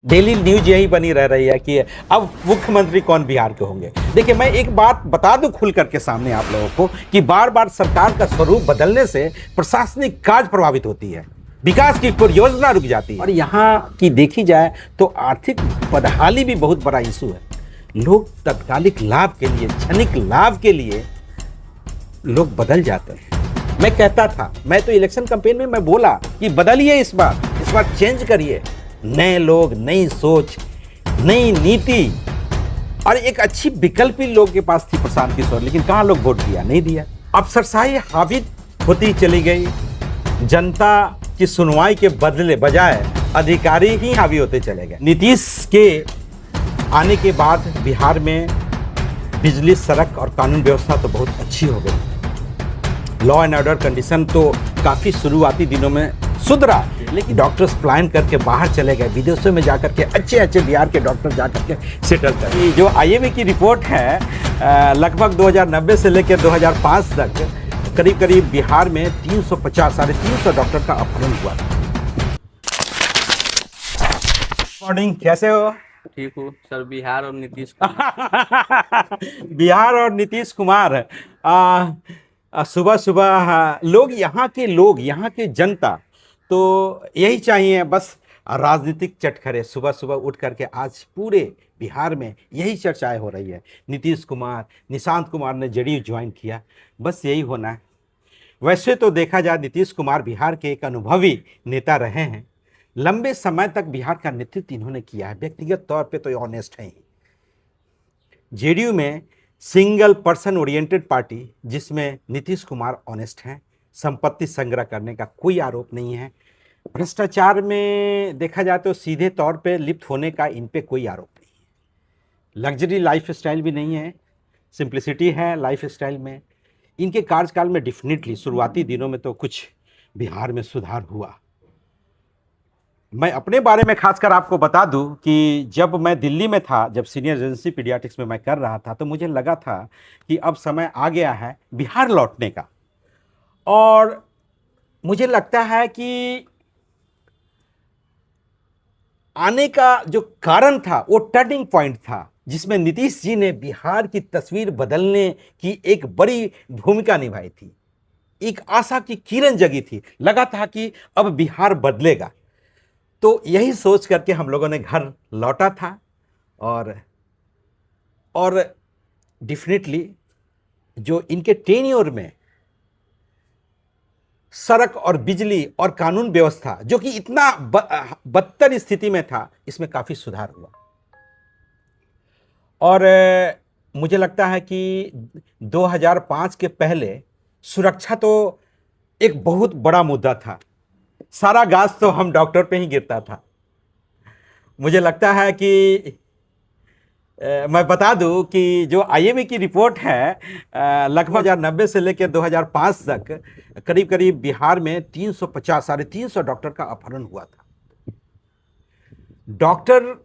Daily news यही बनी रह रही है कि अब मुख्यमंत्री कौन बिहार के होंगे। देखिए, मैं एक बात बता दूं खुल करके सामने आप लोगों को कि बार बार सरकार का स्वरूप बदलने से प्रशासनिक कार्य प्रभावित होती है, विकास की परियोजना रुक जाती है। और यहाँ की देखी जाए तो आर्थिक बदहाली भी बहुत बड़ा इशू है। लोग तत्कालिक लाभ के लिए, क्षणिक लाभ के लिए लोग बदल जाते हैं। मैं कहता था, मैं तो इलेक्शन कैंपेन में मैं बोला कि बदलिए, इस बार चेंज करिए, नए लोग, नई सोच, नई नीति और एक अच्छी विकल्प ही लोग के पास थी प्रशांत किशोर। लेकिन कहाँ लोग वोट दिया, नहीं दिया। अफसरशाही हावी होती चली गई, जनता की सुनवाई के बदले बजाय अधिकारी ही हावी होते चले गए। नीतीश के आने के बाद बिहार में बिजली, सड़क और कानून व्यवस्था तो बहुत अच्छी हो गई। लॉ एंड ऑर्डर कंडीशन तो काफ़ी शुरुआती दिनों में सुधरा, लेकिन डॉक्टर्स प्लान करके बाहर चले गए, विदेशों में जाकर के अच्छे बिहार के डॉक्टर जाकर के सेटल कर। जो आईएमए की रिपोर्ट है, लगभग 2090 से लेकर 2005 तक करीब बिहार में 350, 350 डॉक्टर का अपहरण हुआ था। मॉर्निंग, कैसे हो? ठीक हूँ सर। बिहार और नीतीश बिहार और नीतीश कुमार, सुबह सुबह लोग, यहाँ के जनता तो यही चाहिए, बस राजनीतिक चटखरे। सुबह सुबह उठ करके आज पूरे बिहार में यही चर्चाएं हो रही है। नीतीश कुमार, निशांत कुमार ने जेडीयू ज्वाइन किया, बस यही होना है। वैसे तो देखा जाए, नीतीश कुमार बिहार के एक अनुभवी नेता रहे हैं। लंबे समय तक बिहार का नेतृत्व इन्होंने किया है, व्यक्तिगत तौर पे तो ऑनेस्ट हैं ही। जेडीयू में सिंगल पर्सन ओरिएंटेड पार्टी, जिसमें नीतीश कुमार ऑनेस्ट हैं। संपत्ति संग्रह करने का कोई आरोप नहीं है। भ्रष्टाचार में देखा जाए तो सीधे तौर पे लिप्त होने का इन पे कोई आरोप नहीं है। लग्जरी लाइफ स्टाइल भी नहीं है, सिंप्लिसिटी है लाइफ स्टाइल में। इनके कार्यकाल में डेफिनेटली शुरुआती दिनों में तो कुछ बिहार में सुधार हुआ। मैं अपने बारे में खासकर आपको बता दूं कि जब मैं दिल्ली में था, जब सीनियर रेजिडेंसी पीडियाट्रिक्स में मैं कर रहा था, तो मुझे लगा था कि अब समय आ गया है बिहार लौटने का। और मुझे लगता है कि आने का जो कारण था वो टर्निंग पॉइंट था, जिसमें नीतीश जी ने बिहार की तस्वीर बदलने की एक बड़ी भूमिका निभाई थी। एक आशा की किरण जगी थी, लगा था कि अब बिहार बदलेगा। तो यही सोच करके हम लोगों ने घर लौटा था। और डेफिनेटली जो इनके टेन्योर में सड़क और बिजली और कानून व्यवस्था, जो कि इतना बदतर स्थिति में था, इसमें काफी सुधार हुआ। और मुझे लगता है कि 2005 के पहले सुरक्षा तो एक बहुत बड़ा मुद्दा था। सारा गाज तो हम डॉक्टर पे ही गिरता था। मुझे लगता है कि मैं बता दूं कि जो आईएमए की रिपोर्ट है, लगभग 2090 से लेकर 2005 तक करीब बिहार में 350, 350 डॉक्टर का अपहरण हुआ था। डॉक्टर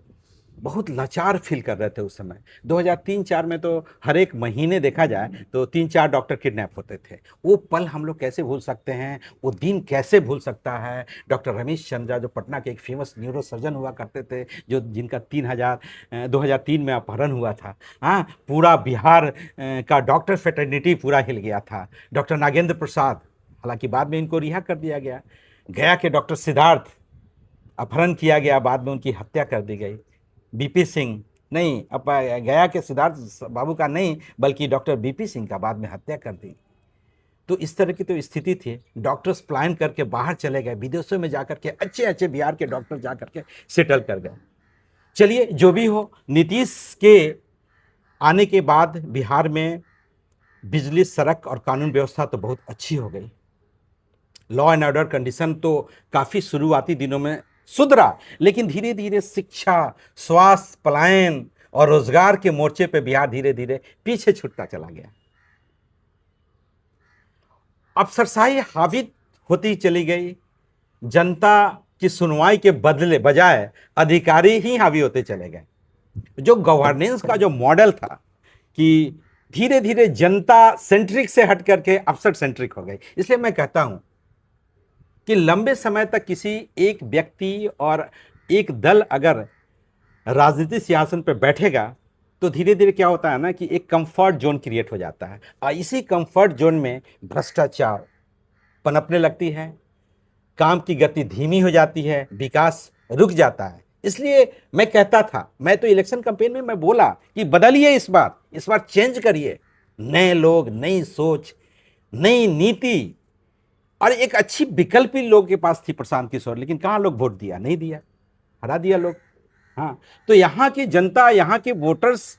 बहुत लाचार फील कर रहे थे उस समय। 2003-04 में तो हर एक महीने देखा जाए तो 3-4 डॉक्टर किडनैप होते थे। वो पल हम लोग कैसे भूल सकते हैं, वो दिन कैसे भूल सकता है। डॉक्टर रमेश चंद्रा, जो पटना के एक फेमस न्यूरो सर्जन हुआ करते थे, जिनका 2003 में अपहरण हुआ था। हाँ, पूरा बिहार का डॉक्टर फेटर्निटी पूरा हिल गया था। डॉक्टर नागेंद्र प्रसाद, हालांकि बाद में इनको रिहा कर दिया गया। गया के डॉक्टर सिद्धार्थ, अपहरण किया गया, बाद में उनकी हत्या कर दी गई। बीपी सिंह, नहीं, अब गया के सिद्धार्थ बाबू का नहीं, बल्कि डॉक्टर बीपी सिंह का बाद में हत्या कर दी। तो इस तरह की तो स्थिति थी। डॉक्टर्स प्लान करके बाहर चले गए, विदेशों में जाकर के अच्छे बिहार के डॉक्टर जाकर के सेटल कर गए। चलिए, जो भी हो, नीतीश के आने के बाद बिहार में बिजली, सड़क और कानून व्यवस्था तो बहुत अच्छी हो गई। लॉ एंड ऑर्डर कंडीशन तो काफ़ी शुरुआती दिनों में सुधरा, लेकिन धीरे धीरे शिक्षा, स्वास्थ्य, पलायन और रोजगार के मोर्चे पे बिहार धीरे धीरे पीछे छूटता चला गया। अफसरशाही हावी होती चली गई, जनता की सुनवाई के बदले बजाय अधिकारी ही हावी होते चले गए। जो गवर्नेंस का जो मॉडल था कि धीरे धीरे जनता सेंट्रिक से हट करके अफसर सेंट्रिक हो गई। इसलिए मैं कहता हूं कि लंबे समय तक किसी एक व्यक्ति और एक दल अगर राजनीतिक सिंहासन पर बैठेगा तो धीरे धीरे क्या होता है ना कि एक कंफर्ट जोन क्रिएट हो जाता है और इसी कंफर्ट जोन में भ्रष्टाचार पनपने लगती है, काम की गति धीमी हो जाती है, विकास रुक जाता है। इसलिए मैं कहता था, मैं तो इलेक्शन कैंपेन में मैं बोला कि बदलिए, इस बार चेंज करिए, नए लोग, नई सोच, नई नीति और एक अच्छी विकल्प ही लोगों के पास थी प्रशांत किशोर, लेकिन कहाँ लोग वोट दिया, नहीं दिया, हरा दिया लोग। हाँ, तो यहाँ की जनता, यहाँ के वोटर्स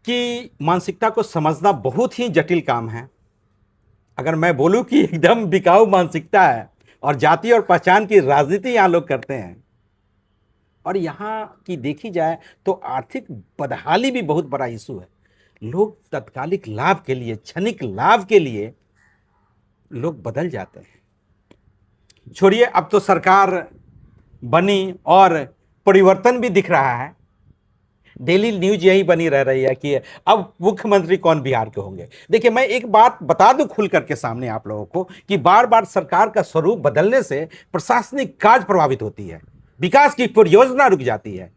की मानसिकता को समझना बहुत ही जटिल काम है। अगर मैं बोलूं कि एकदम बिकाऊ मानसिकता है और जाति और पहचान की राजनीति यहाँ लोग करते हैं, और यहाँ की देखी जाए तो आर्थिक बदहाली भी बहुत बड़ा इशू है। लोग तत्कालिक लाभ के लिए, क्षणिक लाभ के लिए लोग बदल जाते हैं। छोड़िए, अब तो सरकार बनी और परिवर्तन भी दिख रहा है। डेली न्यूज यही बनी रह रही है कि अब मुख्यमंत्री कौन बिहार के होंगे। देखिए, मैं एक बात बता दूं खुल करके सामने आप लोगों को कि बार बार सरकार का स्वरूप बदलने से प्रशासनिक कार्य प्रभावित होती है, विकास की परियोजना रुक जाती है,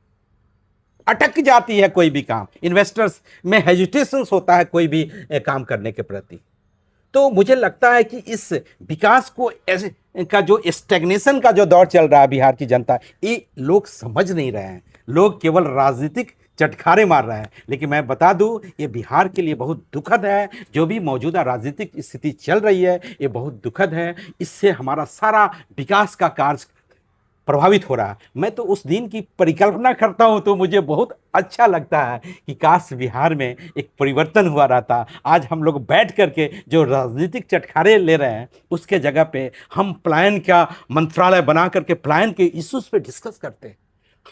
अटक जाती है कोई भी काम, इन्वेस्टर्स में हेजिटेशन होता है कोई भी काम करने के प्रति। तो मुझे लगता है कि इस विकास को ऐसे का जो स्टैग्नेशन का जो दौर चल रहा है बिहार की जनता, ये लोग समझ नहीं रहे हैं। लोग केवल राजनीतिक चटखारे मार रहे हैं। लेकिन मैं बता दूं, ये बिहार के लिए बहुत दुखद है। जो भी मौजूदा राजनीतिक स्थिति चल रही है, ये बहुत दुखद है। इससे हमारा सारा विकास का कार्य प्रभावित हो रहा है। मैं तो उस दिन की परिकल्पना करता हूं तो मुझे बहुत अच्छा लगता है कि काश बिहार में एक परिवर्तन हुआ रहता। आज हम लोग बैठ करके जो राजनीतिक चटखारे ले रहे हैं, उसके जगह पे हम प्लान का मंत्रालय बना करके प्लान के इश्यूज पे डिस्कस करते हैं।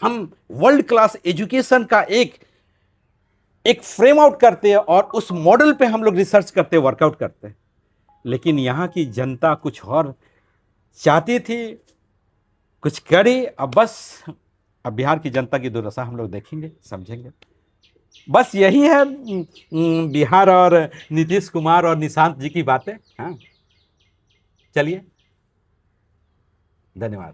हम वर्ल्ड क्लास एजुकेशन का एक फ्रेम आउट करते हैं और उस मॉडल पे हम लोग रिसर्च करते, वर्कआउट करते हैं। लेकिन यहाँ की जनता कुछ और चाहती थी, कुछ करी। अब बस, अब बिहार की जनता की दुर्दशा हम लोग देखेंगे, समझेंगे। बस यही है बिहार और नीतीश कुमार और निशांत जी की बातें। हाँ, चलिए, धन्यवाद।